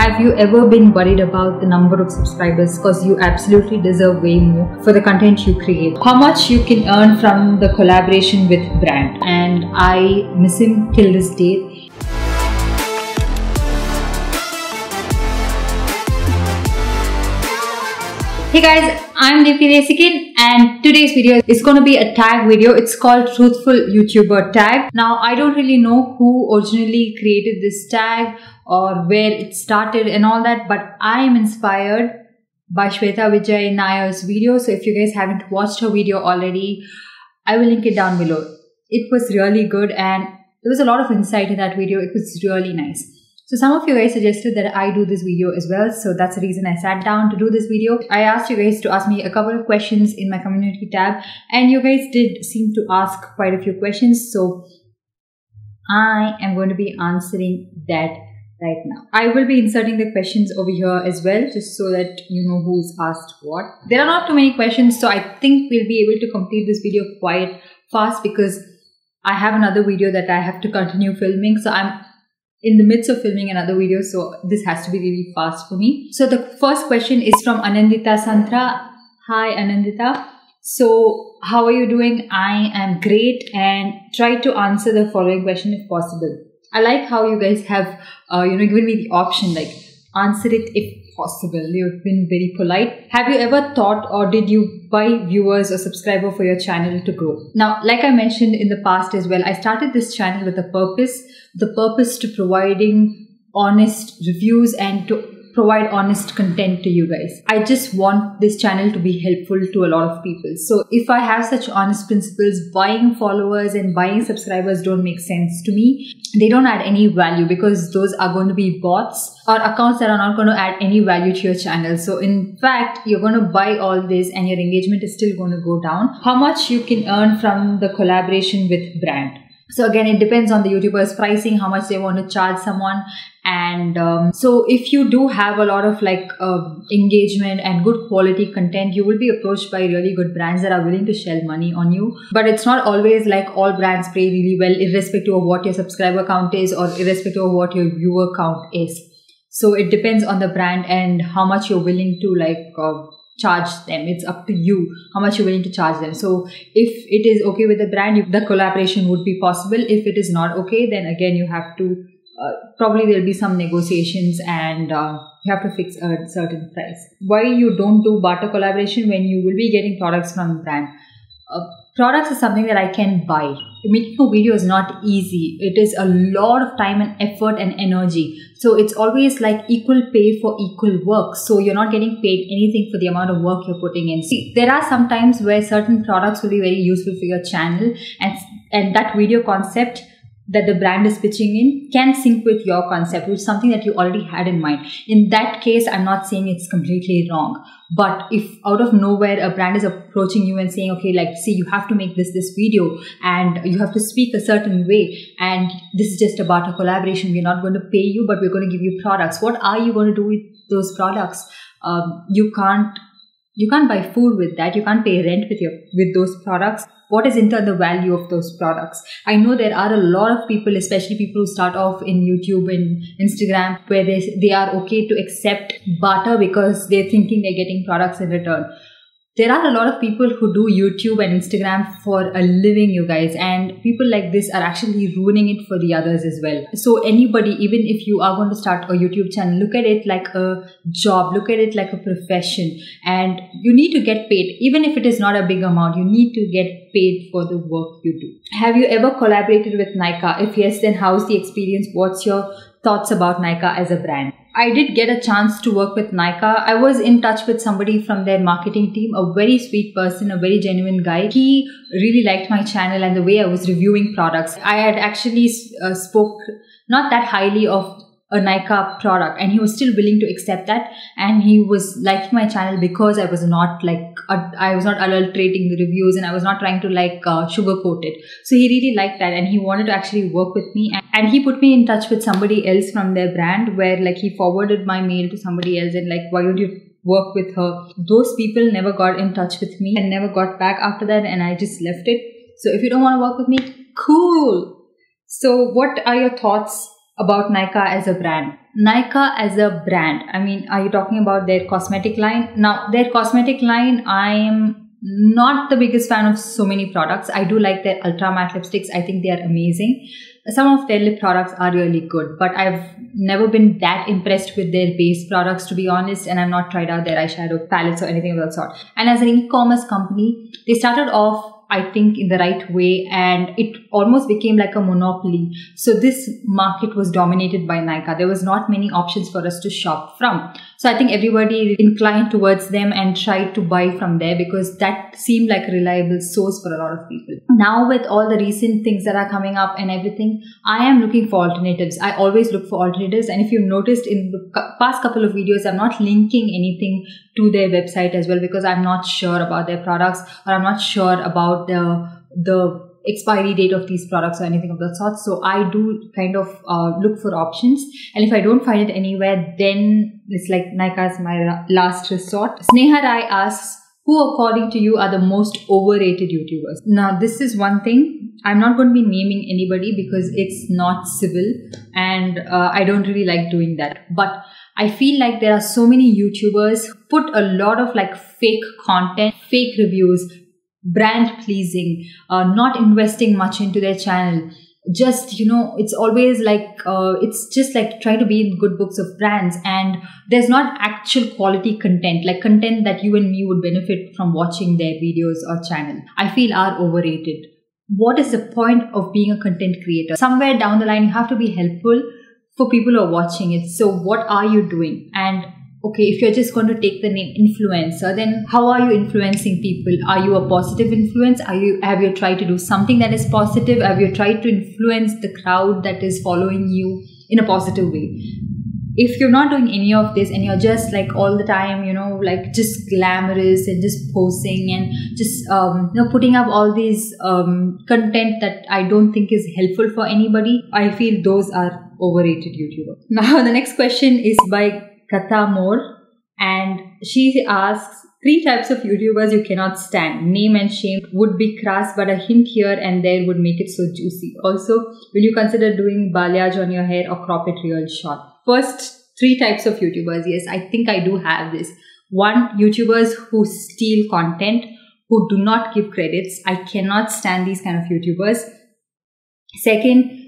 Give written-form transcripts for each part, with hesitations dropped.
Have you ever been worried about the number of subscribers? Because you absolutely deserve way more for the content you create. How much you can earn from the collaboration with brand, and I miss him till this day. Hey guys, I'm Deepti Desikan and today's video is going to be a tag video. It's called Truthful YouTuber Tag. Now, I don't really know who originally created this tag or where it started and all that, but I am inspired by Shweta Vijay Nayar's video. So if you guys haven't watched her video already, I will link it down below. It was really good and there was a lot of insight in that video. It was really nice. So some of you guys suggested that I do this video as well. So that's the reason I sat down to do this video. I asked you guys to ask me a couple of questions in my community tab, and you guys did seem to ask quite a few questions. So I am going to be answering that right now. I will be inserting the questions over here as well, just so that you know who's asked what. There are not too many questions, so I think we'll be able to complete this video quite fast because I have another video that I have to continue filming. So I'm in the midst of filming another video, so this has to be really fast for me. So the first question is from Anandita Santra. Hi Anandita. So how are you doing? I am great, and try to answer the following question if possible. I like how you guys have given me the option, like answer it if possible. You've been very polite. Have you ever thought, or did you buy viewers or subscriber for your channel to grow? Now, like I mentioned in the past as well, I started this channel with a purpose. The purpose to providing honest reviews and to provide honest content to you guys. I just want this channel to be helpful to a lot of people. So if I have such honest principles, buying followers and buying subscribers don't make sense to me. They don't add any value because those are going to be bots or accounts that are not going to add any value to your channel. So in fact, you're going to buy all this and your engagement is still going to go down. How much you can earn from the collaboration with brand? So again, it depends on the YouTuber's pricing, how much they want to charge someone. And so if you do have a lot of engagement and good quality content, you will be approached by really good brands that are willing to shell money on you. But it's not always like all brands pay really well, irrespective of what your subscriber count is or irrespective of what your viewer count is. So it depends on the brand and how much you're willing to charge them. It's up to you how much you're willing to charge them. So if it is okay with the brand, the collaboration would be possible. If it is not okay, then again you have to probably there'll be some negotiations and you have to fix a certain price. Why you don't do barter collaboration when you will be getting products from brand? Products is something that I can buy. Making a video is not easy. It is a lot of time and effort and energy. So it's always like equal pay for equal work. So you're not getting paid anything for the amount of work you're putting in. See, there are some times where certain products will be very useful for your channel, and that video concept that the brand is pitching in can sync with your concept, which is something that you already had in mind. In that case, I'm not saying it's completely wrong. But if out of nowhere a brand is approaching you and saying, okay, see, you have to make this video and you have to speak a certain way, and this is just a barter collaboration. We're not going to pay you, but we're going to give you products. What are you going to do with those products? You can't buy food with that. You can't pay rent with those products. What is the value of those products? I know there are a lot of people, especially people who start off in YouTube and Instagram, where they are okay to accept barter because they're thinking they're getting products in return. There are a lot of people who do YouTube and Instagram for a living, you guys, and people like this are actually ruining it for the others as well. So anybody, even if you are going to start a YouTube channel, look at it like a job, look at it like a profession, and you need to get paid. Even if it is not a big amount, you need to get paid for the work you do. Have you ever collaborated with Nykaa? If yes, then how's the experience? What's your thoughts about Nykaa as a brand? I did get a chance to work with Nykaa. I was in touch with somebody from their marketing team, a very sweet person, a very genuine guy. He really liked my channel and the way I was reviewing products. I had actually spoke not that highly of a Nykaa product, and he was still willing to accept that, and he was liking my channel because I was not adulterating the reviews and I was not trying to sugarcoat it. So he really liked that and he wanted to actually work with me, and he put me in touch with somebody else from their brand where he forwarded my mail to somebody else and why don't you work with her? Those people never got in touch with me and never got back after that, and I just left it. So if you don't want to work with me, cool. So what are your thoughts about Nykaa as a brand? Nykaa as a brand, I mean, are you talking about their cosmetic line? Now, their cosmetic line, I am not the biggest fan of so many products. I do like their Ultra Matte lipsticks. I think they are amazing. Some of their lip products are really good, but I've never been that impressed with their base products, to be honest, and I've not tried out their eyeshadow palettes or anything of that sort. And as an e-commerce company, they started off, I think, in the right way, and it almost became like a monopoly. So this market was dominated by Nykaa. There was not many options for us to shop from. So I think everybody inclined towards them and tried to buy from there because that seemed like a reliable source for a lot of people. Now with all the recent things that are coming up and everything, I am looking for alternatives. I always look for alternatives, and if you've noticed in the past couple of videos, I'm not linking anything to their website as well because I'm not sure about their products, or I'm not sure about the expiry date of these products or anything of that sort. So I do kind of look for options, and if I don't find it anywhere, then it's like Nykaa is my last resort. Sneha Rai asks, who according to you are the most overrated YouTubers? Now this is one thing. I'm not going to be naming anybody because it's not civil, and I don't really like doing that. But I feel like there are so many YouTubers who put a lot of like fake content, fake reviews, brand pleasing, not investing much into their channel. Just, you know, it's always like, it's just like try to be in good books of brands, and there's not actual quality content, like content that you and me would benefit from watching their videos or channel. I feel are overrated. What is the point of being a content creator? Somewhere down the line, you have to be helpful for people who are watching it. So what are you doing? And okay, if you're just going to take the name influencer, then how are you influencing people? Are you a positive influence? Have you tried to do something that is positive? Have you tried to influence the crowd that is following you in a positive way? If you're not doing any of this and you're just like all the time, you know, like just glamorous and just posing and just, you know, putting up all these content that I don't think is helpful for anybody, I feel those are overrated YouTubers. Now, the next question is by Katha Moore, and she asks, 3 types of YouTubers you cannot stand. Name and shame would be crass, but a hint here and there would make it so juicy. Also, will you consider doing balayage on your hair or crop it real short? First, 3 types of YouTubers. Yes, I think I do have this. 1, YouTubers who steal content, who do not give credits. I cannot stand these kind of YouTubers. Second,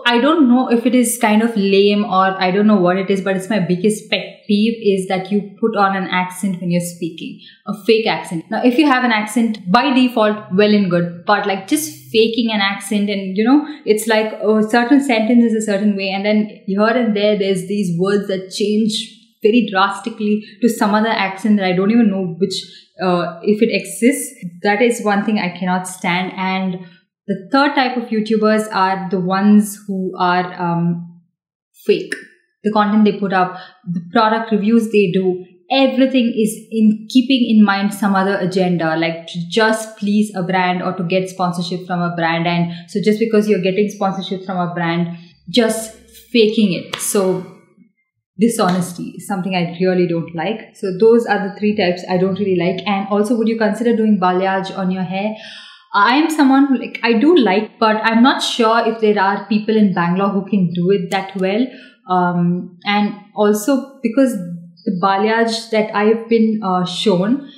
I don't know if it is kind of lame or I don't know what it is, but it's my biggest pet peeve is that you put on an accent when you're speaking, a fake accent. Now, if you have an accent by default, well and good, but like just faking an accent and, you know, it's like a certain sentence is a certain way, and then here and there, there's these words that change very drastically to some other accent that I don't even know which, if it exists. That is one thing I cannot stand. And the third type of YouTubers are the ones who are fake. The content they put up, the product reviews they do, everything is in keeping in mind some other agenda, like to just please a brand or to get sponsorship from a brand. And so just because you're getting sponsorship from a brand, just faking it. So dishonesty is something I really don't like. So those are the 3 types I don't really like. And also, would you consider doing balayage on your hair? I am someone who I do like, but I'm not sure if there are people in Bangalore who can do it that well. And also because the balayage that I've been shown,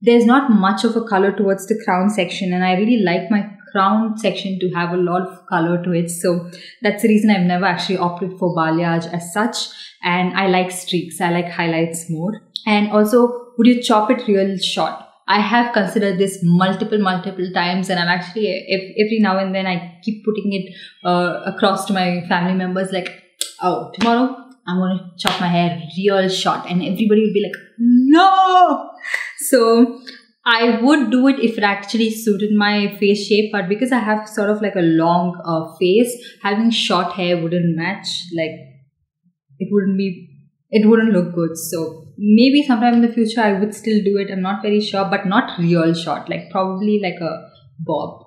there's not much of a color towards the crown section, and I really like my crown section to have a lot of color to it. So that's the reason I've never actually opted for balayage as such. And I like streaks. I like highlights more. And also, would you chop it real short? I have considered this multiple times, and I'm actually, every now and then I keep putting it across to my family members like, oh, tomorrow I'm going to chop my hair real short, and everybody will be like, no! So I would do it if it actually suited my face shape, but because I have sort of like a long face, having short hair wouldn't match, like it wouldn't look good. So maybe sometime in the future I would still do it. I'm not very sure, but not real short, like probably like a bob.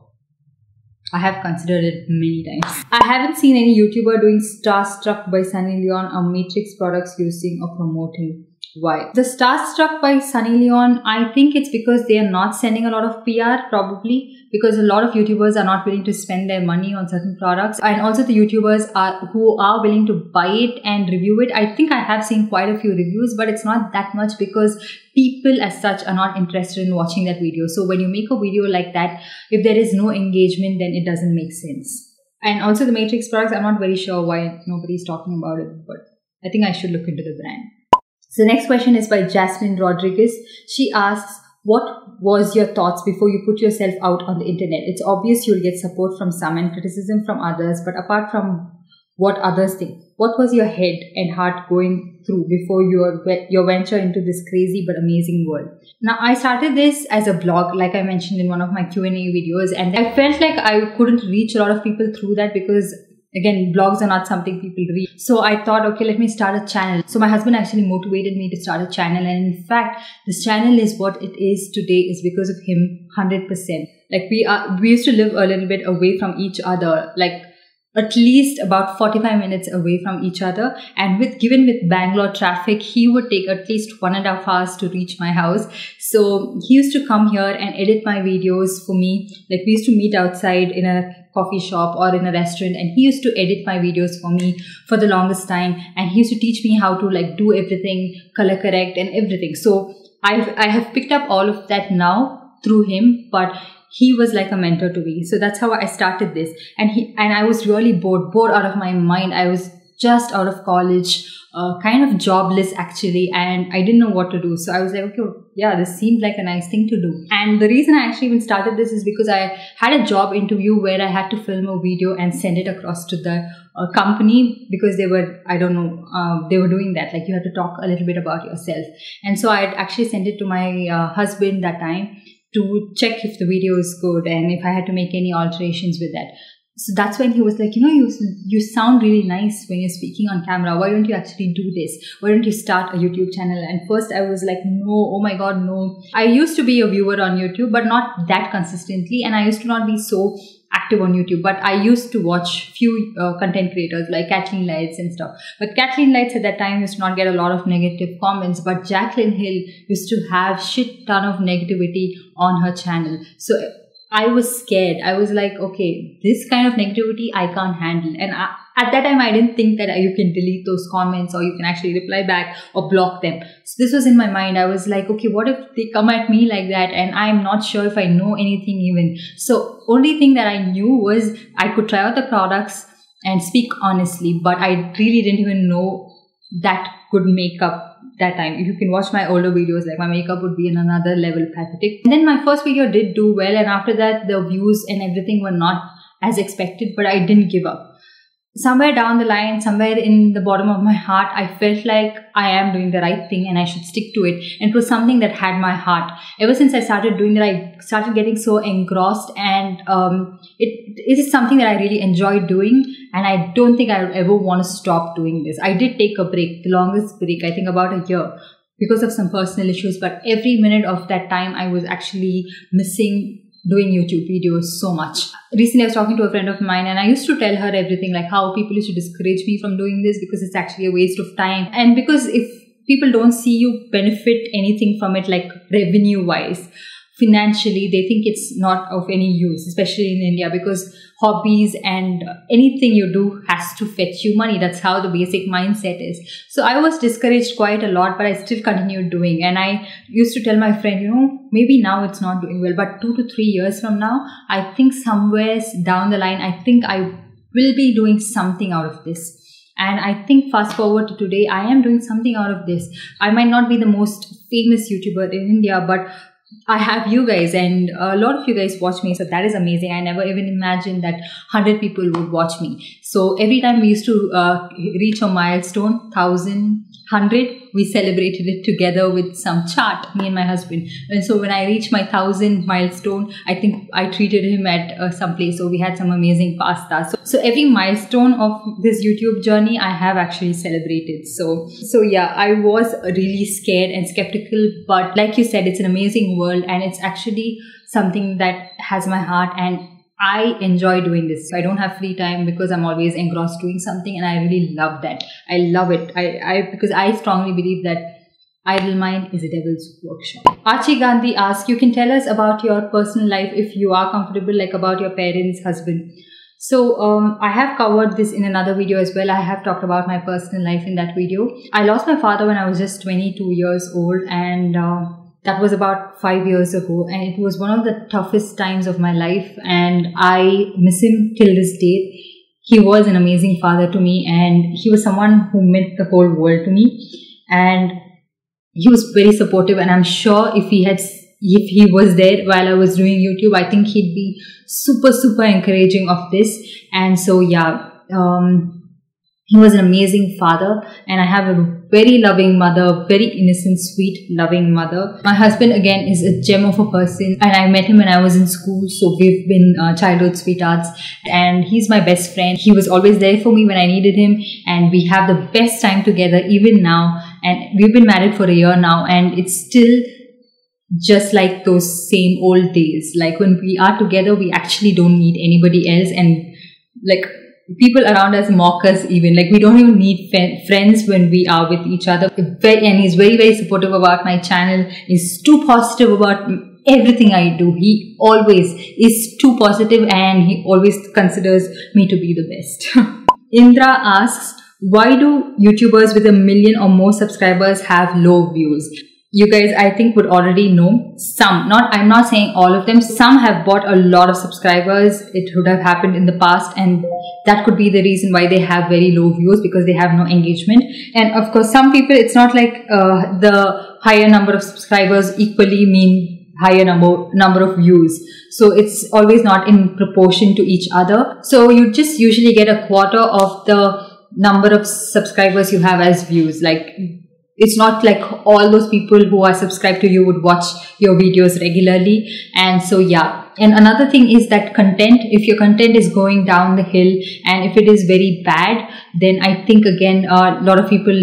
I have considered it many times. I haven't seen any YouTuber doing Starstruck by Sunny Leon or Matrix products using or promoting. why. The Starstruck by Sunny Leon, I think it's because they are not sending a lot of PR, probably because a lot of YouTubers are not willing to spend their money on certain products, and also the YouTubers who are willing to buy it and review it. I think I have seen quite a few reviews, but it's not that much because people as such are not interested in watching that video. So when you make a video like that, if there is no engagement, then it doesn't make sense. And also the Matrix products, I'm not very sure why nobody's talking about it, but I think I should look into the brand. So the next question is by Jasmine Rodriguez. She asks, what was your thoughts before you put yourself out on the internet? It's obvious you'll get support from some and criticism from others, but apart from what others think, what was your head and heart going through before your venture into this crazy but amazing world? Now, I started this as a blog, like I mentioned in one of my Q&A videos, and I felt like I couldn't reach a lot of people through that because, again, blogs are not something people read. So I thought, okay, let me start a channel. So my husband actually motivated me to start a channel. And in fact, this channel is what it is today is because of him, 100%. Like we used to live a little bit away from each other, like at least about 45 minutes away from each other. And given with Bangalore traffic, he would take at least 1.5 hours to reach my house. So he used to come here and edit my videos for me. Like we used to meet outside in a coffee shop or in a restaurant, and he used to edit my videos for me for the longest time. And he used to teach me how to like do everything, color correct and everything. So I have picked up all of that now through him, but he was like a mentor to me. So that's how I started this. And I was really bored out of my mind. I was just out of college, kind of jobless actually, and I didn't know what to do. So I was like, okay, yeah, this seemed like a nice thing to do. And the reason I actually even started this is because I had a job interview where I had to film a video and send it across to the company, because they were, I don't know, they were doing that. Like you had to talk a little bit about yourself. And so I had actually sent it to my husband that time to check if the video is good and if I had to make any alterations with that. So that's when he was like, you sound really nice when you're speaking on camera. Why don't you actually do this? Why don't you start a YouTube channel? And first I was like, no, oh my God, no. I used to be a viewer on YouTube, but not that consistently. And I used to not be so active on YouTube, but I used to watch few content creators like Kathleen Lights and stuff. But Kathleen Lights at that time used to not get a lot of negative comments, but Jaclyn Hill used to have shit ton of negativity on her channel. So I was scared. I was like, okay, this kind of negativity I can't handle. And at that time, I didn't think that you can delete those comments or you can actually reply back or block them. So this was in my mind. I was like, okay, what if they come at me like that and I'm not sure if I know anything even. So only thing that I knew was I could try out the products and speak honestly, but I really didn't even know that good makeup that time. If you can watch my older videos, like my makeup would be in another level pathetic. And then my first video did do well, and after that the views and everything were not as expected, but I didn't give up. Somewhere down the line, somewhere in the bottom of my heart, I felt like I am doing the right thing and I should stick to it. And it was something that had my heart. Ever since I started doing that, I started getting so engrossed, and it is something that I really enjoy doing. And I don't think I would ever want to stop doing this. I did take a break, the longest break, I think about a year, because of some personal issues. But every minute of that time, I was actually missing doing YouTube videos so much. Recently, I was talking to a friend of mine, and I used to tell her everything, like how people used to discourage me from doing this because it's actually a waste of time. And because if people don't see you benefit anything from it, like revenue-wise, financially, they think it's not of any use, especially in India, because hobbies and anything you do has to fetch you money. That's how the basic mindset is. So I was discouraged quite a lot, but I still continued doing. And I used to tell my friend, maybe now it's not doing well, but 2 to 3 years from now, I think somewhere down the line, I think I will be doing something out of this. And I think fast forward to today, I am doing something out of this. I might not be the most famous YouTuber in India, but I have you guys, and a lot of you guys watch me, so that is amazing. I never even imagined that 100 people would watch me. So every time we used to reach a milestone, 1,000, 100, we celebrated it together with some chart, me and my husband. And so when I reached my 1,000 milestone, I think I treated him at some place. So we had some amazing pasta. So every milestone of this YouTube journey, I have actually celebrated. So yeah, I was really scared and skeptical, but like you said, it's an amazing world, and it's actually something that has my heart, and I enjoy doing this. I don't have free time because I'm always engrossed doing something, and I really love that. I love it. Because I strongly believe that Idle mind is a devil's workshop. Archie Gandhi asks, you can tell us about your personal life if you are comfortable, like about your parents, husband. So I have covered this in another video as well. I have talked about my personal life in that video. I lost my father when I was just 22 years old, and that was about 5 years ago, and it was one of the toughest times of my life, and I miss him till this day. He was an amazing father to me, and he was someone who meant the whole world to me, and he was very supportive. And I'm sure if he was there while I was doing YouTube, I think he'd be super encouraging of this. And so yeah, he was an amazing father, and I have a very loving mother, very innocent, sweet, loving mother. My husband again is a gem of a person, and I met him when I was in school, so we've been childhood sweethearts, and he's my best friend. He was always there for me when I needed him, and we have the best time together even now, and we've been married for a year now, and it's still just like those same old days. Like when we are together, we actually don't need anybody else, and like people around us mock us even. Like we don't even need friends when we are with each other. And he's very supportive about my channel. He's too positive about everything I do. He always is too positive, and he always considers me to be the best. Indra asks, why do YouTubers with 1 million or more subscribers have low views? You guys, I think, would already know. Some, I'm not saying all of them. Some have bought a lot of subscribers. It would have happened in the past, and that could be the reason why they have very low views, because they have no engagement. And of course, some people, it's not like the higher number of subscribers equally mean higher number of views. So it's always not in proportion to each other. So you just usually get a quarter of the number of subscribers you have as views. Like, it's not like all those people who are subscribed to you would watch your videos regularly. And so yeah. And another thing is that content, if your content is going down the hill and if it is very bad, then I think again a lot of people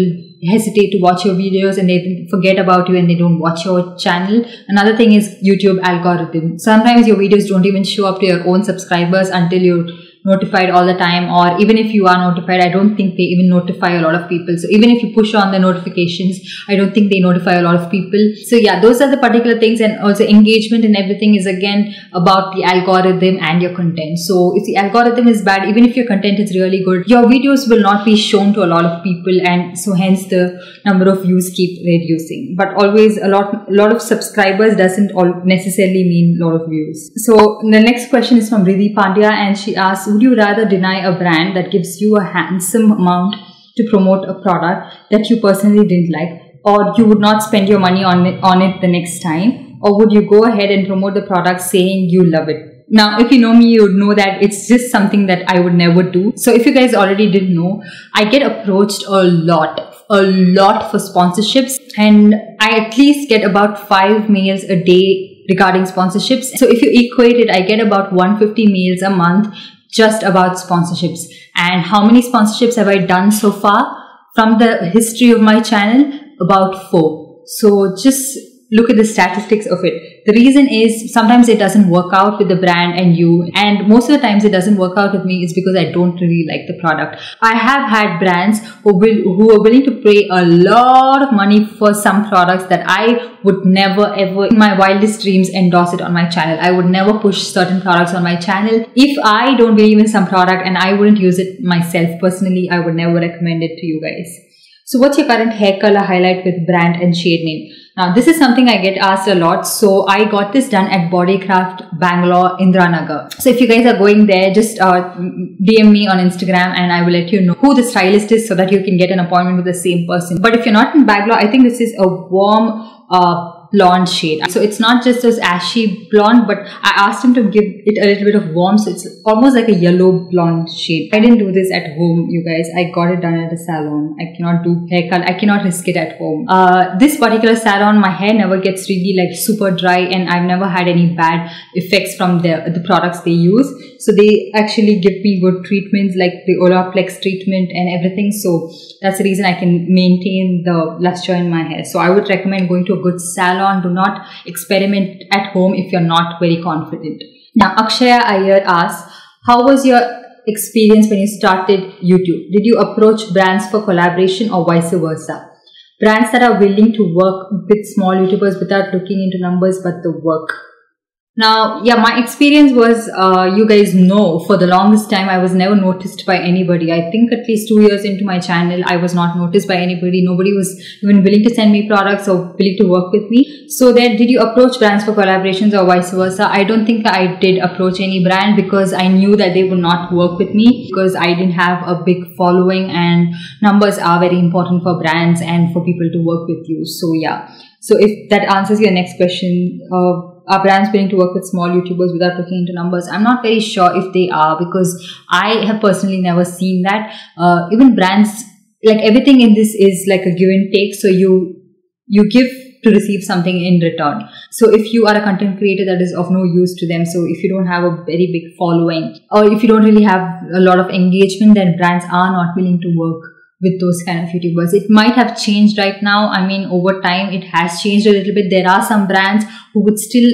hesitate to watch your videos and they forget about you and they don't watch your channel. Another thing is YouTube algorithm. Sometimes your videos don't even show up to your own subscribers until you're notified all the time, or even if you are notified, I don't think they even notify a lot of people. So even if you push on the notifications, I don't think they notify a lot of people. So yeah, those are the particular things. And also engagement and everything is again about the algorithm and your content. So if the algorithm is bad, even if your content is really good, your videos will not be shown to a lot of people, and so hence the number of views keep reducing. But always a lot of subscribers doesn't necessarily mean a lot of views. So the next question is from Riddhi Pandya, and she asks, would you rather deny a brand that gives you a handsome amount to promote a product that you personally didn't like, or you would not spend your money on it the next time, or would you go ahead and promote the product saying you love it? Now, if you know me, you would know that it's just something that I would never do. So if you guys already didn't know, I get approached a lot for sponsorships, and I at least get about 5 mails a day regarding sponsorships. So if you equate it, I get about 150 mails a month just about sponsorships. And how many sponsorships have I done so far? From the history of my channel, about 4. So just look at the statistics of it. The reason is sometimes it doesn't work out with the brand and you, and most of the times it doesn't work out with me is because I don't really like the product. I have had brands who are willing to pay a lot of money for some products that I would never ever in my wildest dreams endorse it on my channel. I would never push certain products on my channel. If I don't believe in some product and I wouldn't use it myself personally, I would never recommend it to you guys. So what's your current hair color highlight with brand and shade name? Now, this is something I get asked a lot. So I got this done at Bodycraft, Bangalore, Indiranagar. So if you guys are going there, just DM me on Instagram and I will let you know who the stylist is so that you can get an appointment with the same person. But if you're not in Bangalore, I think this is a warm blonde shade. So it's not just this ashy blonde, but I asked him to give it a little bit of warmth, so it's almost like a yellow blonde shade. I didn't do this at home, you guys. I got it done at a salon. I cannot do hair color. I cannot risk it at home. This particular salon, my hair never gets really like super dry, and I've never had any bad effects from the products they use. So they actually give me good treatments like the Olaplex treatment and everything. So that's the reason I can maintain the luster in my hair. So I would recommend going to a good salon. Do not experiment at home if you're not very confident. Now, Akshaya Iyer asks, how was your experience when you started YouTube? Did you approach brands for collaboration or vice versa? Brands that are willing to work with small YouTubers without looking into numbers but the work. Now, yeah, my experience was, you guys know, for the longest time, I was never noticed by anybody. I think at least 2 years into my channel, I was not noticed by anybody. Nobody was even willing to send me products or willing to work with me. So then, did you approach brands for collaborations or vice versa? I don't think I did approach any brand because I knew that they would not work with me because I didn't have a big following, and numbers are very important for brands and for people to work with you. So yeah. So if that answers your next question, are brands willing to work with small YouTubers without looking into numbers? I'm not very sure if they are, because I have personally never seen that. Even brands, like everything in this is like a give and take. So you give to receive something in return. So if you are a content creator that is of no use to them, so if you don't have a very big following, or if you don't really have a lot of engagement, then brands are not willing to work with those kind of YouTubers. It might have changed right now. I mean, over time, it has changed a little bit. There are some brands who would still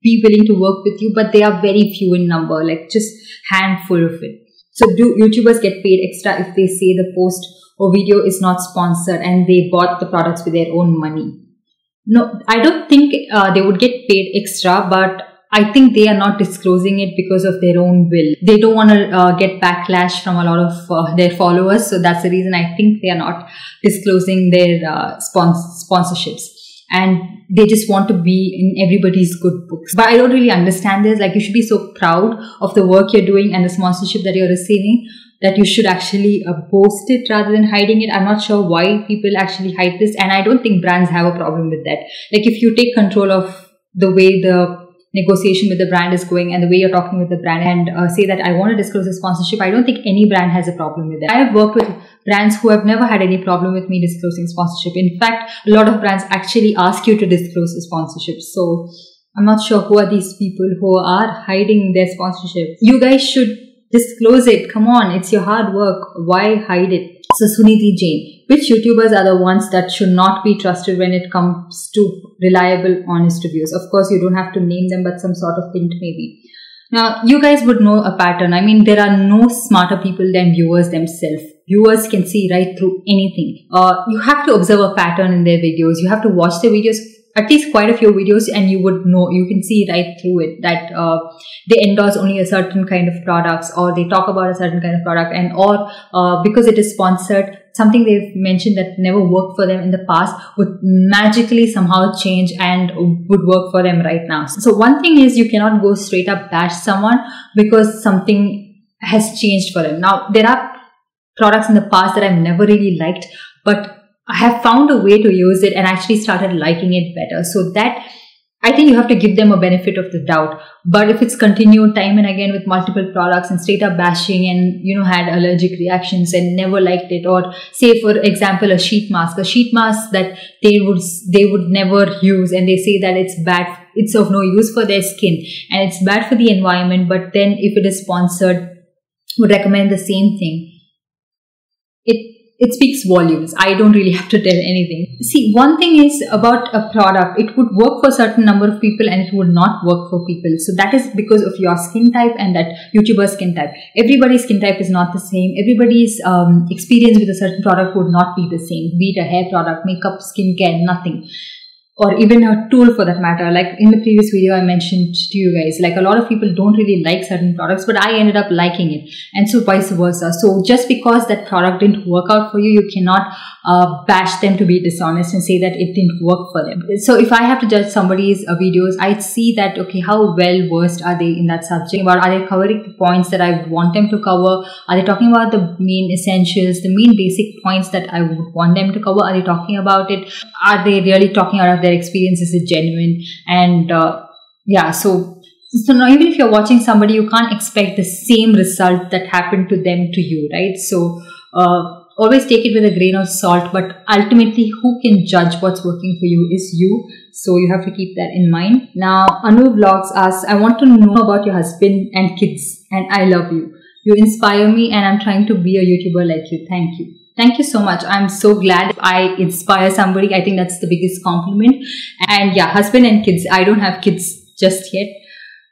be willing to work with you, but they are very few in number, like just handful of it. So do YouTubers get paid extra if they say the post or video is not sponsored and they bought the products with their own money? No, I don't think they would get paid extra, but I think they are not disclosing it because of their own will. They don't want to get backlash from a lot of their followers. So that's the reason I think they are not disclosing their sponsorships. And they just want to be in everybody's good books. But I don't really understand this. Like, you should be so proud of the work you're doing and the sponsorship that you're receiving that you should actually boast it rather than hiding it. I'm not sure why people actually hide this. And I don't think brands have a problem with that. Like, if you take control of the way the negotiation with the brand is going and the way you're talking with the brand and say that I want to disclose a sponsorship, I don't think any brand has a problem with that. I have worked with brands who have never had any problem with me disclosing sponsorship. In fact, a lot of brands actually ask you to disclose the sponsorship. So I'm not sure who are these people who are hiding their sponsorship. You guys should disclose it. Come on, it's your hard work. Why hide it? So Suniti Jain, which YouTubers are the ones that should not be trusted when it comes to reliable, honest reviews? Of course, you don't have to name them, but some sort of hint maybe. Now, you guys would know a pattern. I mean, there are no smarter people than viewers themselves. Viewers can see right through anything. You have to observe a pattern in their videos. You have to watch their videos, at least quite a few videos, and you would know, you can see right through it that they endorse only a certain kind of products, or they talk about a certain kind of product, and or because it is sponsored, something they've mentioned that never worked for them in the past would magically somehow change and would work for them right now. So one thing is, you cannot go straight up bash someone because something has changed for them. Now, there are products in the past that I've never really liked, but I have found a way to use it and actually started liking it better. So that, I think you have to give them a benefit of the doubt. But if it's continued time and again with multiple products and straight up bashing and, you know, had allergic reactions and never liked it, or say for example a sheet mask that they would never use, and they say that it's bad, it's of no use for their skin and it's bad for the environment, but then if it is sponsored, would recommend the same thing. It speaks volumes. I don't really have to tell anything. See, one thing is about a product, it would work for a certain number of people and it would not work for people. So that is because of your skin type and that YouTuber skin type. Everybody's skin type is not the same. Everybody's experience with a certain product would not be the same. Be it a hair product, makeup, skincare, nothing. Or even a tool for that matter. Like in the previous video I mentioned to you guys, like a lot of people don't really like certain products, but I ended up liking it, and so vice versa. So just because that product didn't work out for you, you cannot bash them to be dishonest and say that it didn't work for them. So if I have to judge somebody's videos, I'd see that, okay, how well versed are they in that subject? Are they covering the points that I would want them to cover? Are they talking about the main essentials, the main basic points that I would want them to cover? Are they talking about it? Are they really talking out of their experience? Is it genuine? And yeah, so now even if you're watching somebody, you can't expect the same result that happened to them to you, right? So always take it with a grain of salt, but ultimately who can judge what's working for you is you. So you have to keep that in mind. Now Anu Vlogs asks, I want to know about your husband and kids, and I love you. You inspire me and I'm trying to be a YouTuber like you. Thank you. Thank you so much. I'm so glad I inspire somebody. I think that's the biggest compliment. And yeah, husband and kids. I don't have kids just yet,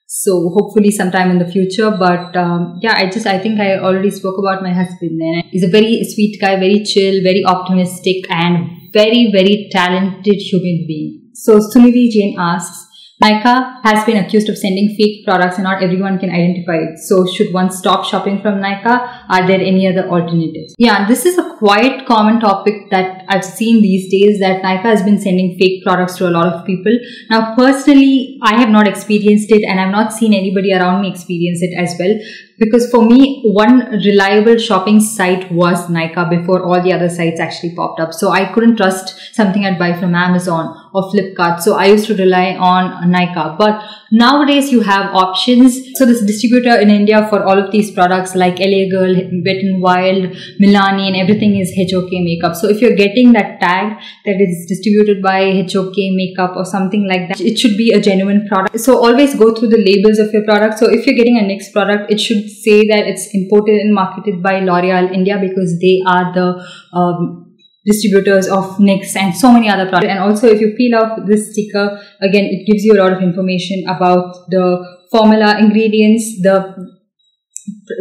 so hopefully sometime in the future. But yeah, I think I already spoke about my husband, and he's a very sweet guy, very chill, very optimistic, and very talented human being. So Sunidhi Jain asks, Nykaa has been accused of sending fake products and not everyone can identify it. So should one stop shopping from Nykaa? Are there any other alternatives? Yeah, this is a quite common topic that I've seen these days, that Nykaa has been sending fake products to a lot of people. Now personally, I have not experienced it and I've not seen anybody around me experience it as well. Because for me, one reliable shopping site was Nykaa before all the other sites actually popped up. So I couldn't trust something I'd buy from Amazon or Flipkart. So I used to rely on Nykaa. But nowadays you have options. So this distributor in India for all of these products like LA Girl, Wet n Wild, Milani and everything is HOK Makeup. So if you're getting that tag that is distributed by HOK Makeup or something like that, it should be a genuine product. So always go through the labels of your product. So if you're getting a NYX product, it should say that it's imported and marketed by L'Oreal India, because they are the distributors of NYX and so many other products. And also if you peel off this sticker, again, it gives you a lot of information about the formula, ingredients,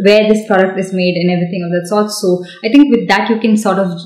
where this product is made and everything of that sort. So I think with that you can sort of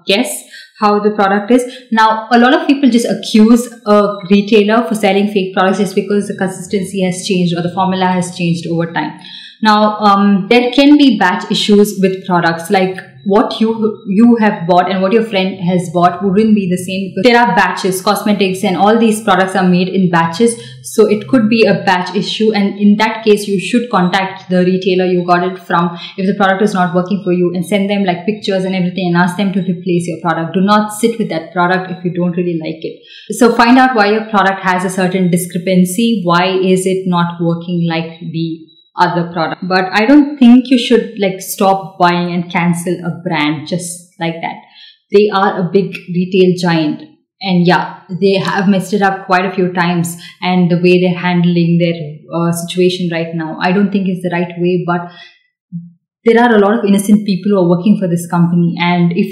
guess how the product is. Now, a lot of people just accuse a retailer for selling fake products just because the consistency has changed or the formula has changed over time. Now, there can be batch issues with products, like what you have bought and what your friend has bought wouldn't be the same, because there are batches. Cosmetics and all these products are made in batches, so it could be a batch issue, and in that case you should contact the retailer you got it from if the product is not working for you, and send them like pictures and everything and ask them to replace your product. Do not sit with that product if you don't really like it. So find out why your product has a certain discrepancy. Why is it not working like the other product? But I don't think you should like stop buying and cancel a brand just like that. They are a big retail giant, and yeah, they have messed it up quite a few times, and the way they're handling their situation right now, I don't think is the right way. But there are a lot of innocent people who are working for this company, and if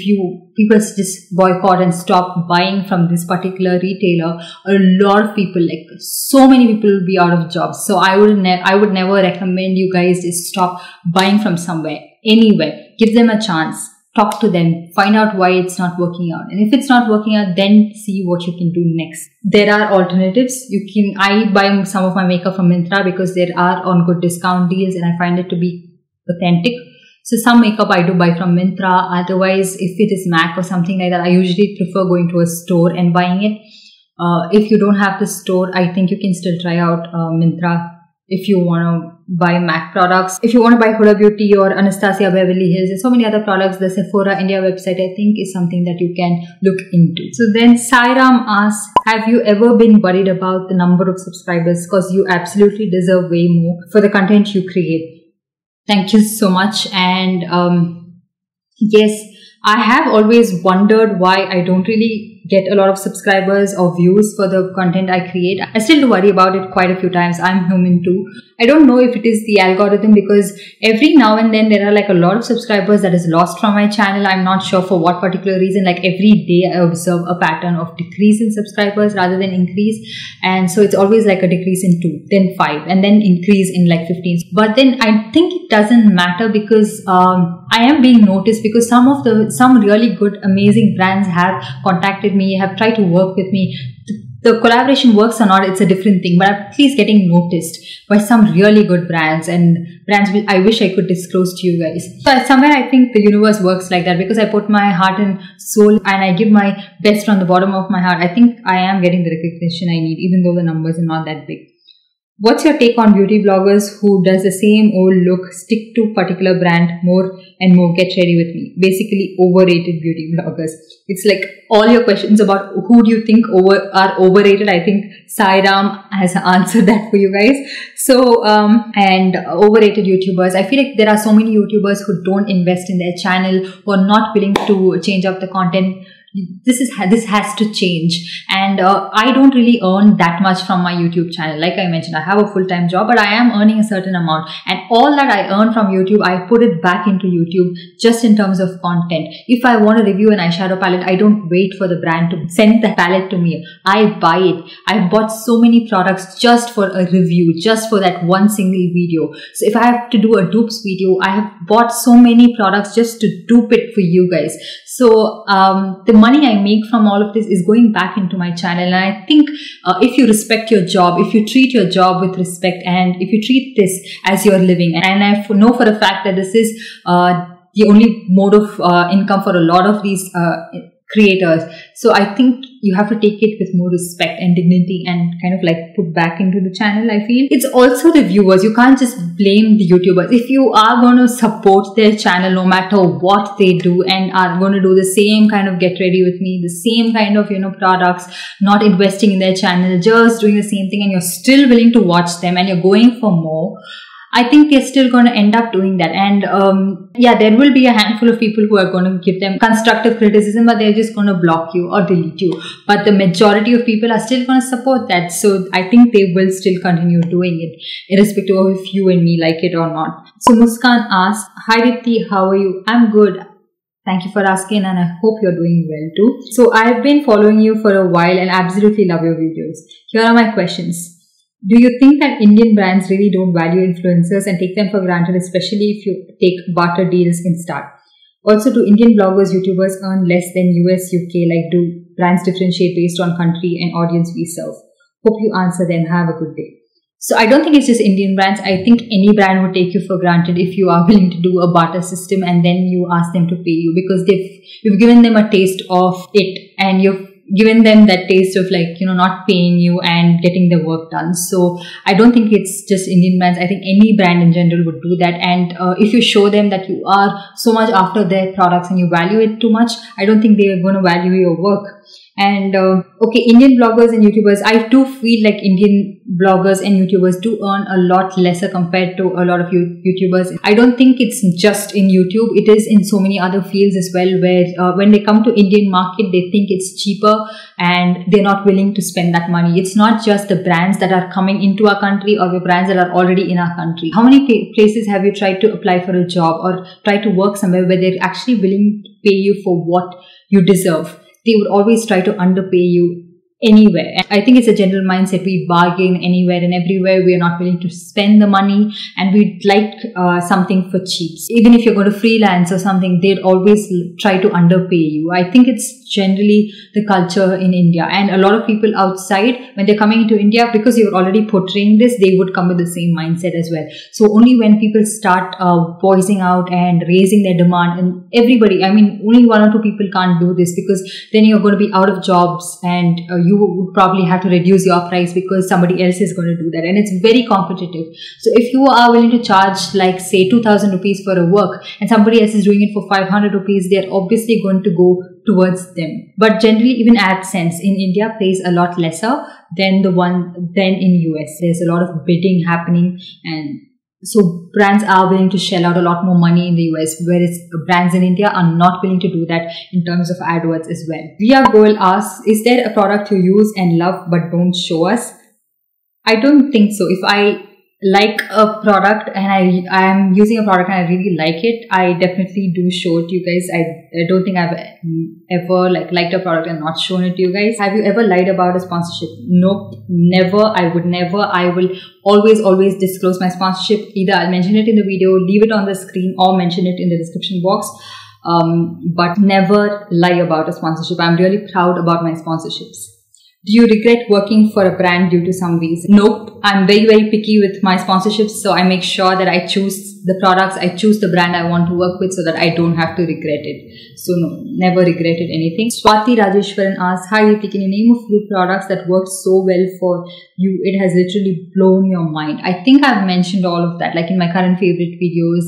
people just boycott and stop buying from this particular retailer, a lot of people, like so many people, will be out of jobs. So I would never recommend you guys just stop buying from somewhere, anywhere. Give them a chance, talk to them, find out why it's not working out, and if it's not working out, then see what you can do next. There are alternatives. I buy some of my makeup from Myntra because there are on good discount deals, and I find it to be authentic. So some makeup I do buy from Myntra. Otherwise, if it is MAC or something like that, I usually prefer going to a store and buying it. If you don't have the store, I think you can still try out Myntra if you want to buy MAC products. If you want to buy Huda Beauty or Anastasia Beverly Hills and so many other products, the Sephora India website I think is something that you can look into. So then Sairam asks, have you ever been worried about the number of subscribers? Because you absolutely deserve way more for the content you create. Thank you so much. And yes, I have always wondered why I don't really get a lot of subscribers or views for the content I create. I still do worry about it quite a few times. I'm human too. I don't know if it is the algorithm, because every now and then there are like a lot of subscribers that is lost from my channel. I'm not sure for what particular reason. Like every day I observe a pattern of decrease in subscribers rather than increase. And so it's always like a decrease in 2, then 5, and then increase in like 15. But then I think it doesn't matter, because I am being noticed, because some really good, amazing brands have contacted me, have tried to work with me. The collaboration works or not, it's a different thing, but I'm at least getting noticed by some really good brands, and brands I wish I could disclose to you guys. So somewhere I think the universe works like that, because I put my heart and soul and I give my best from the bottom of my heart. I think I am getting the recognition I need, even though the numbers are not that big. What's your take on beauty bloggers who does the same old look, stick to particular brand more and more, get ready with me? Basically overrated beauty bloggers. It's like all your questions about who do you think are overrated. I think Sairam has answered that for you guys. So, and overrated YouTubers. I feel like there are so many YouTubers who don't invest in their channel, who are not willing to change up the content. This has to change, and I don't really earn that much from my YouTube channel. Like I mentioned, I have a full-time job, but I am earning a certain amount, and all that I earn from YouTube, I put it back into YouTube just in terms of content. If I want to review an eyeshadow palette, I don't wait for the brand to send the palette to me. I buy it. I've bought so many products just for a review, just for that one single video. So if I have to do a dupes video, I have bought so many products just to dupe it for you guys. So the money I make from all of this is going back into my channel. And I think if you respect your job, if you treat your job with respect, and if you treat this as your living, and I know for a fact that this is the only mode of income for a lot of these creators. So I think you have to take it with more respect and dignity and kind of like put back into the channel, I feel. It's also the viewers. You can't just blame the YouTubers. If you are going to support their channel no matter what they do, and are going to do the same kind of get ready with me, the same kind of, products, not investing in their channel, just doing the same thing, and you're still willing to watch them and you're going for more, I think they're still going to end up doing that. And yeah, there will be a handful of people who are going to give them constructive criticism, but they're just going to block you or delete you. But the majority of people are still going to support that. So I think they will still continue doing it, irrespective of if you and me like it or not. So Muskan asks, "Hi Dipti, how are you?" I'm good. Thank you for asking, and I hope you're doing well too. So I've been following you for a while and absolutely love your videos. Here are my questions. Do you think that Indian brands really don't value influencers and take them for granted, especially if you take barter deals instead? Also, do Indian bloggers, YouTubers earn less than US, UK? Like, do brands differentiate based on country and audience we serve? Hope you answer them. Have a good day. So I don't think it's just Indian brands. I think any brand would take you for granted if you are willing to do a barter system and then you ask them to pay you, because you've given them a taste of it, and you've given them that taste of not paying you and getting the work done. So I don't think it's just Indian brands. I think any brand in general would do that. And if you show them that you are so much after their products and you value it too much, I don't think they are going to value your work. And okay, Indian bloggers and YouTubers, I do feel like Indian bloggers and YouTubers do earn a lot lesser compared to a lot of YouTubers. I don't think it's just in YouTube. It is in so many other fields as well, where when they come to Indian market, they think it's cheaper and they're not willing to spend that money. It's not just the brands that are coming into our country or the brands that are already in our country. How many places have you tried to apply for a job or try to work somewhere where they're actually willing to pay you for what you deserve? They would always try to underpay you anywhere. And I think it's a general mindset. We bargain anywhere and everywhere. We are not willing to spend the money, and we'd like something for cheap. Even if you're going to freelance or something, they'd always try to underpay you. I think it's generally the culture in India, and a lot of people outside, when they're coming into India, because you're already portraying this, they would come with the same mindset as well. So only when people start voicing out and raising their demand, and everybody, I mean, only one or two people can't do this, because then you're going to be out of jobs, and you would probably have to reduce your price because somebody else is going to do that, and it's very competitive. So if you are willing to charge, like say 2,000 rupees for a work, and somebody else is doing it for 500 rupees, they're obviously going to go towards them. But generally, even AdSense in India pays a lot lesser than in US. There's a lot of bidding happening, and so brands are willing to shell out a lot more money in the US, whereas brands in India are not willing to do that in terms of AdWords as well. Via Goel asks, is there a product you use and love but don't show us? I don't think so. If I like a product and I am using a product and I really like it, I definitely do show it to you guys. I don't think I've ever liked a product and not shown it to you guys. Have you ever lied about a sponsorship? Nope, never. I would never. I will always disclose my sponsorship. Either I'll mention it in the video, leave it on the screen, or mention it in the description box. But never lie about a sponsorship. I'm really proud about my sponsorships. Do you regret working for a brand due to some reason? Nope. I'm very picky with my sponsorships, so I make sure that I choose the products, I choose the brand I want to work with, so that I don't have to regret it. So no, never regretted anything. Swati Rajeshwaran asks, hi Dipti, can you name a few products that worked so well for you? It has literally blown your mind. I think I've mentioned all of that, like in my current favorite videos.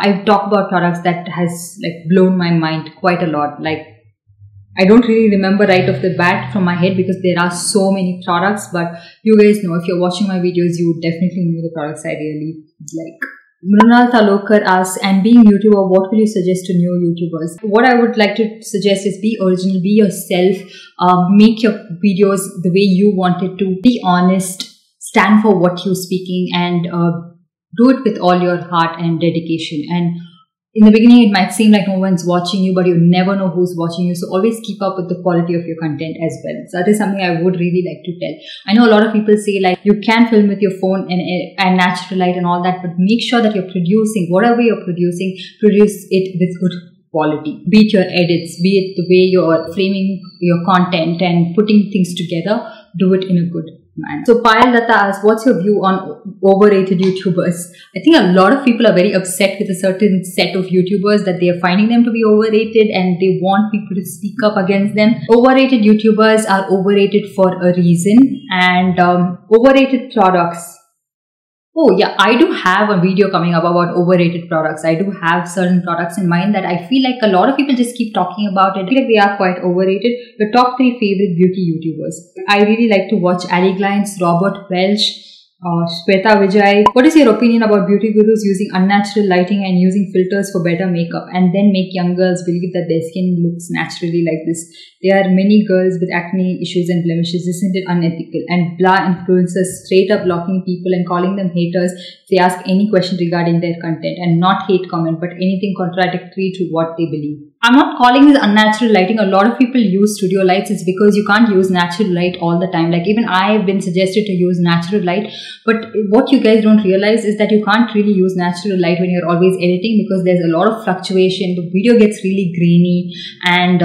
I've talked about products that has blown my mind quite a lot. I don't really remember right off the bat from my head because there are so many products, but you guys know, if you're watching my videos, you would definitely know the products I really like. Mrunal Talokar asks, and being YouTuber, what will you suggest to new YouTubers? What I would like to suggest is be original, be yourself, make your videos the way you want it to, be honest, stand for what you're speaking, and do it with all your heart and dedication. And in the beginning, it might seem like no one's watching you, but you never know who's watching you. So always keep up with the quality of your content as well. So that is something I would really like to tell. I know a lot of people say you can film with your phone and natural light and all that, but make sure that you're producing, whatever you're producing, produce it with good quality. Be it your edits, be it the way you're framing your content and putting things together, do it in a good manner. So Payal Datta asks, what's your view on overrated YouTubers? I think a lot of people are very upset with a certain set of YouTubers that they are finding them to be overrated and they want people to speak up against them. Overrated YouTubers are overrated for a reason, and overrated products. Oh yeah, I do have a video coming up about overrated products. I do have certain products in mind that I feel like a lot of people just keep talking about it. I feel like they are quite overrated. The top 3 favorite beauty YouTubers. I really like to watch Ali Glines, Robert Welch, Shweta Vijay. What is your opinion about beauty gurus using unnatural lighting and using filters for better makeup and then make young girls believe that their skin looks naturally like this? There are many girls with acne issues and blemishes. Isn't it unethical? And blah influencers straight up blocking people and calling them haters if they ask any question regarding their content, and not hate comment but anything contradictory to what they believe. I'm not calling this unnatural lighting. A lot of people use studio lights. It's because you can't use natural light all the time. Like even I've been suggested to use natural light. But what you guys don't realize is that you can't really use natural light when you're always editing, because there's a lot of fluctuation. The video gets really grainy, and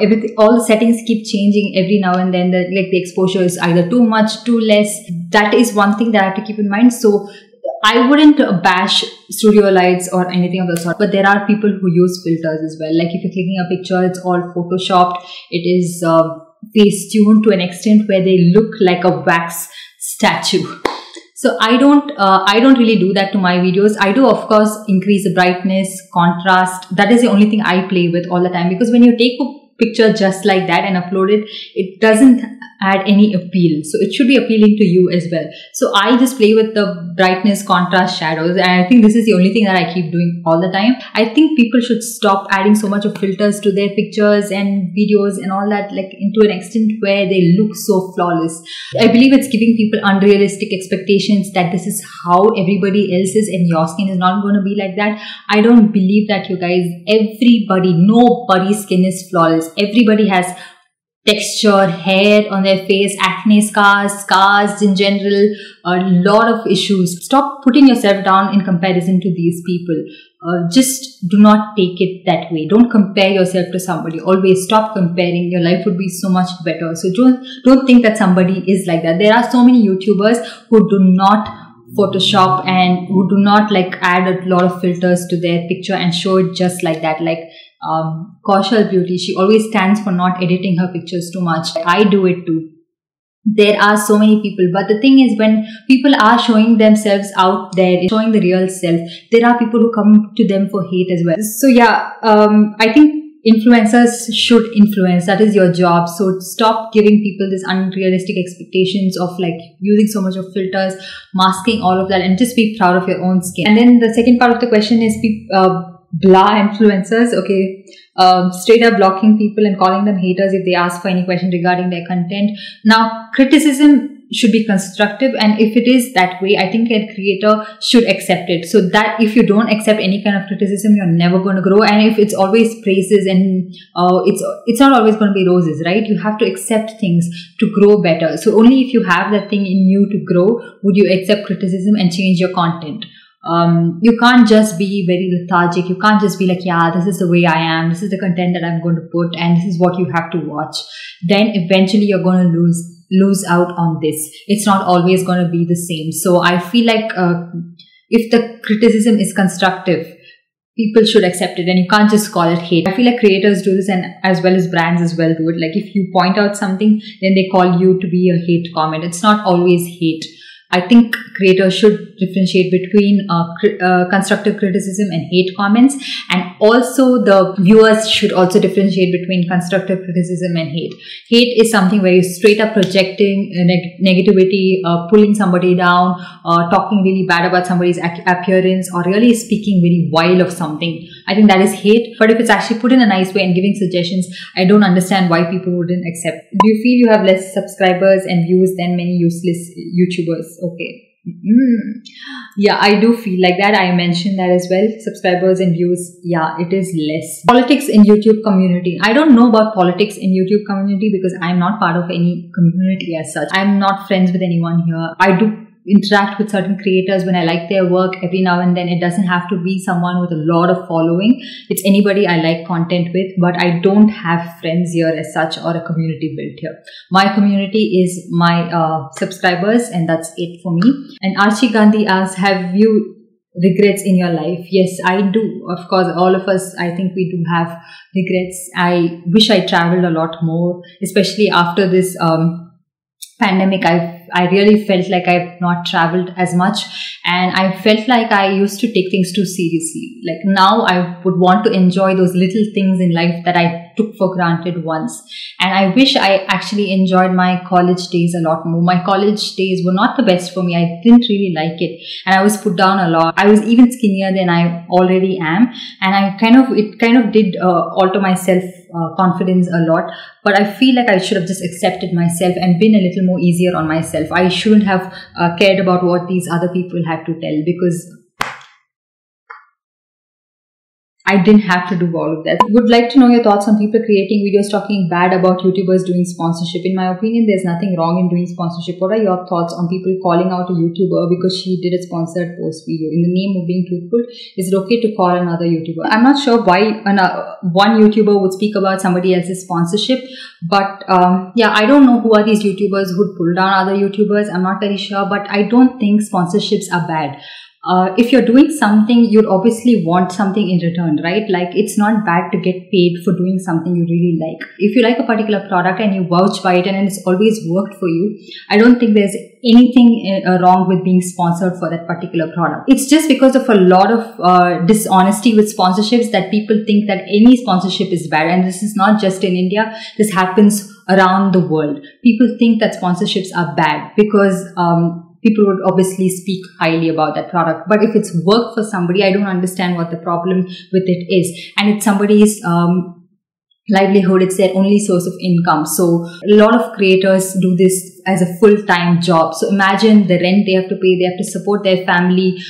everything, all the settings keep changing every now and then. The exposure is either too much, too less. That is one thing that I have to keep in mind. So I wouldn't bash studio lights or anything of the sort, but there are people who use filters as well. Like if you're clicking a picture, it's all photoshopped. It is face tuned to an extent where they look like a wax statue. So I don't really do that to my videos. I do, of course, increase the brightness, contrast. That is the only thing I play with all the time, because when you take a picture just like that and upload it, it doesn't add any appeal. So it should be appealing to you as well. So I just play with the brightness, contrast, shadows, and I think this is the only thing that I keep doing all the time. I think people should stop adding so much of filters to their pictures and videos and all that, like into an extent where they look so flawless. I believe it's giving people unrealistic expectations that this is how everybody else is and your skin is not going to be like that. I don't believe that, you guys. Nobody's skin is flawless. Everybody has texture, hair on their face, acne scars in general, a lot of issues. Stop putting yourself down in comparison to these people. Just do not take it that way. Don't compare yourself to somebody. Always stop comparing. Your life would be so much better. So don't think that somebody is like that. There are so many YouTubers who do not Photoshop and who do not add a lot of filters to their picture and show it just like that. Like Kaushal Beauty, she always stands for not editing her pictures too much. I do it too. There are so many people, but the thing is, when people are showing themselves out there, showing the real self, there are people who come to them for hate as well. So yeah, I think influencers should influence. That is your job. So stop giving people this unrealistic expectations of using so much of filters, masking all of that, and just be proud of your own skin. And then the second part of the question is blah influencers. Okay, straight up blocking people and calling them haters if they ask for any question regarding their content. Now, criticism should be constructive, and if it is that way, I think a creator should accept it. So that if you don't accept any kind of criticism, you're never going to grow. And if it's always praises and it's not always going to be roses, right? You have to accept things to grow better. So only if you have that thing in you to grow would you accept criticism and change your content. You can't just be very lethargic. You can't just be like, yeah, this is the way I am, this is the content that I'm going to put, and this is what you have to watch. Then eventually you're going to lose out on this. It's not always going to be the same. So I feel like if the criticism is constructive, people should accept it, and you can't just call it hate. I feel like creators do this, and as well as brands as well do it. Like if you point out something, then they call you to be a hate comment. It's not always hate. I think creators should differentiate between constructive criticism and hate comments, and also the viewers should also differentiate between constructive criticism and hate. Hate is something where you're straight up projecting negativity, pulling somebody down, talking really bad about somebody's appearance, or really speaking very vile of something. I think that is hate. But if it's actually put in a nice way and giving suggestions, I don't understand why people wouldn't accept. Do you feel you have less subscribers and views than many useless YouTubers? Okay. Yeah, I do feel like that. I mentioned that as well. Subscribers and views, yeah, it is less. Politics in YouTube community. I don't know about politics in YouTube community because I'm not part of any community as such. I'm not friends with anyone here. I do interact with certain creators when I like their work every now and then. It doesn't have to be someone with a lot of following. It's anybody I like content with, but I don't have friends here as such or a community built here. My community is my subscribers, and that's it for me. And Archie Gandhi asks, have you regrets in your life? Yes, I do. Of course, all of us, I think we do have regrets. I wish I traveled a lot more, especially after this pandemic. I really felt like I've not traveled as much, and I felt like I used to take things too seriously. Like now I would want to enjoy those little things in life that I took for granted once. And I wish I actually enjoyed my college days a lot more. My college days were not the best for me. I didn't really like it, and I was put down a lot. I was even skinnier than I already am, and it kind of did alter my self confidence a lot. But I feel like I should have just accepted myself and been a little more easier on myself. I shouldn't have cared about what these other people had to tell, because I didn't have to do all of that. Would like to know your thoughts on people creating videos talking bad about YouTubers doing sponsorship. In my opinion, there's nothing wrong in doing sponsorship. What are your thoughts on people calling out a YouTuber because she did a sponsored post video? In the name of being truthful, is it okay to call another YouTuber? I'm not sure why one YouTuber would speak about somebody else's sponsorship, but yeah, I don't know who are these YouTubers who pull down other YouTubers. I'm not very sure, but I don't think sponsorships are bad. If you're doing something, you'd obviously want something in return, right? Like, it's not bad to get paid for doing something you really like. If you like a particular product and you vouch by it and it's always worked for you, I don't think there's anything wrong with being sponsored for that particular product. It's just because of a lot of dishonesty with sponsorships that people think that any sponsorship is bad. And this is not just in India. This happens around the world. People think that sponsorships are bad because people would obviously speak highly about that product. But if it's worked for somebody, I don't understand what the problem with it is. And it's somebody's livelihood, it's their only source of income. So a lot of creators do this as a full-time job. So imagine the rent they have to pay, they have to support their family,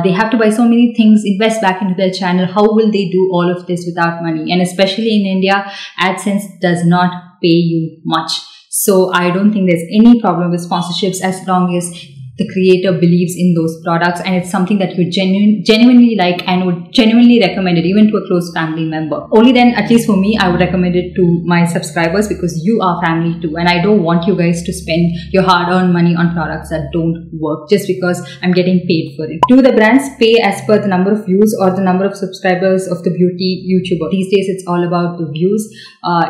they have to buy so many things, invest back into their channel. How will they do all of this without money? And especially in India, AdSense does not pay you much. So I don't think there's any problem with sponsorships as long as the creator believes in those products and it's something that you genuinely like and would genuinely recommend it even to a close family member. Only then, at least for me, I would recommend it to my subscribers, because you are family too, and I don't want you guys to spend your hard-earned money on products that don't work just because I'm getting paid for it. Do the brands pay as per the number of views or the number of subscribers of the beauty YouTuber? These days it's all about the views.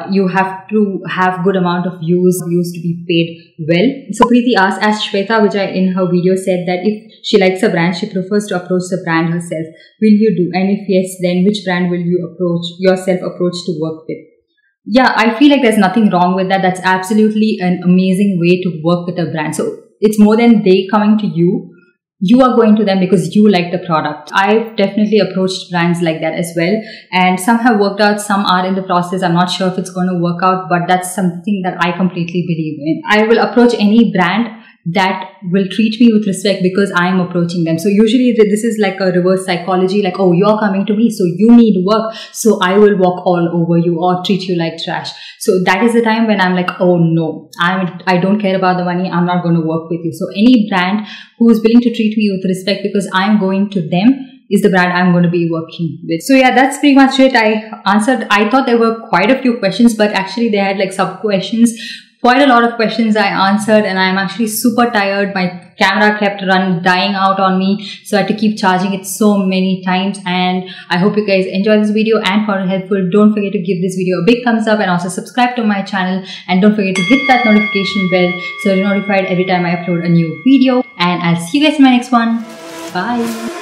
You have to have good amount of views to be paid well. So Preeti asks, as Shweta Vijay in her video said that if she likes a brand, she prefers to approach the brand herself. Will you do? And if yes, then which brand will you approach to work with? Yeah, I feel like there's nothing wrong with that. That's absolutely an amazing way to work with a brand. So it's more than they coming to you. You are going to them because you like the product. I've definitely approached brands like that as well. And some have worked out, some are in the process. I'm not sure if it's going to work out, but that's something that I completely believe in. I will approach any brand that will treat me with respect because I am approaching them. So usually this is like a reverse psychology, like, oh, you're coming to me, so you need work, so I will walk all over you or treat you like trash. So that is the time when I'm like, oh no, I don't care about the money, I'm not going to work with you. So any brand who is willing to treat me with respect because I'm going to them is the brand I'm going to be working with. So yeah, that's pretty much it. I thought there were quite a few questions, but actually they had like sub questions. Quite a lot of questions I answered, and I'm actually super tired. My camera kept dying out on me, so I had to keep charging it so many times. And I hope you guys enjoyed this video and found it helpful. Don't forget to give this video a big thumbs up and also subscribe to my channel, and don't forget to hit that notification bell so you're notified every time I upload a new video. And I'll see you guys in my next one. Bye.